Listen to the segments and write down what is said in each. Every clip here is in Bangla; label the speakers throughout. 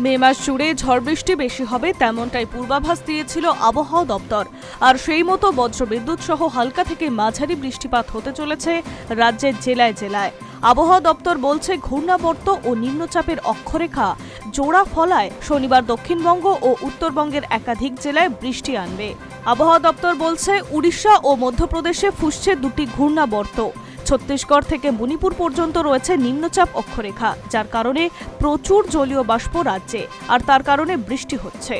Speaker 1: মে মাস জুড়ে ঝড় বৃষ্টি বেশি হবে তেমনটাই পূর্বাভাস দিয়েছিল আবহাওয়া দপ্তর। আর সেই মতো বজ্রবিদ্যুৎ সহ হালকা থেকে মাঝারি বৃষ্টিপাত হতে চলেছে রাজ্যের জেলায় জেলায়। আবহাওয়া দপ্তর বলছে ঘূর্ণাবর্ত ও নিম্নচাপের অক্ষরেখা জোড়া ফলায় শনিবার দক্ষিণবঙ্গ ও উত্তরবঙ্গের একাধিক জেলায় বৃষ্টি আনবে। আবহাওয়া দপ্তর বলছে উড়িষ্যা ও মধ্যপ্রদেশে ফুসছে দুটি ঘূর্ণাবর্ত। ছত্তিশগড় থেকে মণিপুর পর্যন্ত রয়েছে নিম্নচাপ অক্ষরেখা, যার কারণে প্রচুর জলীয় বাষ্প রাজ্যে, আর তার কারণে বৃষ্টি হচ্ছে।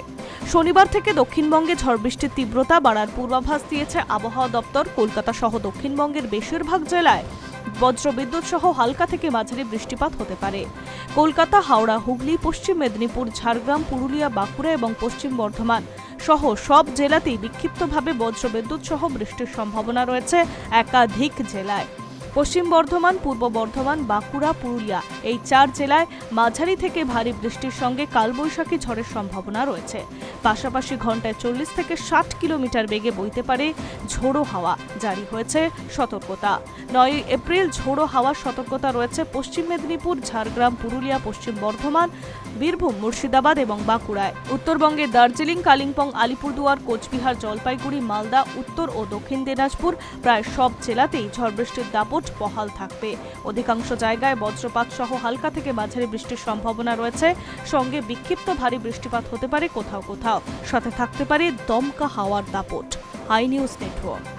Speaker 1: শনিবার থেকে দক্ষিণবঙ্গে ঝড় বৃষ্টির তীব্রতা বাড়ার পূর্বাভাস দিয়েছে আবহাওয়া দপ্তর। কলকাতা সহ দক্ষিণবঙ্গের বেশিরভাগ জেলায় বজ্রবিদ্যুৎ সহ হালকা থেকে মাঝারি বৃষ্টিপাত হতে পারে। কলকাতা, হাওড়া, হুগলি, পশ্চিম মেদিনীপুর, ঝাড়গ্রাম, পুরুলিয়া, বাঁকুড়া এবং পশ্চিম বর্ধমান সহ সব জেলাতেই বিক্ষিপ্তভাবে বজ্রবিদ্যুৎ সহ বৃষ্টির সম্ভাবনা রয়েছে একাধিক জেলায়। পশ্চিম বর্ধমান, পূর্ব বর্ধমান, বাঁকুড়া, পুরুলিয়া এই 4 জেলায় মাঝারি থেকে ভারী বৃষ্টির সঙ্গে কালবৈশাখী ঝড়ের সম্ভাবনা রয়েছে। পাশাপাশি ঘন্টায় 40 থেকে 60 কিলোমিটার বেগে বইতে পারে ঝোড়ো হাওয়া। জারি হয়েছে সতর্কতা। 9 এপ্রিল ঝোড়ো হাওয়ার সতর্কতা রয়েছে পশ্চিম মেদিনীপুর, ঝাড়গ্রাম, পুরুলিয়া, পশ্চিম বর্ধমান, বীরভূম, মুর্শিদাবাদ এবং বাঁকুড়ায়। উত্তরবঙ্গে দার্জিলিং, কালিম্পং, আলিপুরদুয়ার, কোচবিহার, জলপাইগুড়ি, মালদা, উত্তর ও দক্ষিণ দিনাজপুর প্রায় সব জেলাতেই ঝড় বৃষ্টির দাপট বহাল থাকবে। অধিকাংশ জায়গায় বজ্রপাত সহ হালকা থেকে মাঝারি বৃষ্টির সম্ভাবনা রয়েছে। সঙ্গে বিক্ষিপ্ত ভারী বৃষ্টিপাত হতে পারে কোথাও কোথাও, সাথে থাকতে পারে দমকা হাওয়ার দাপট। Hi news network.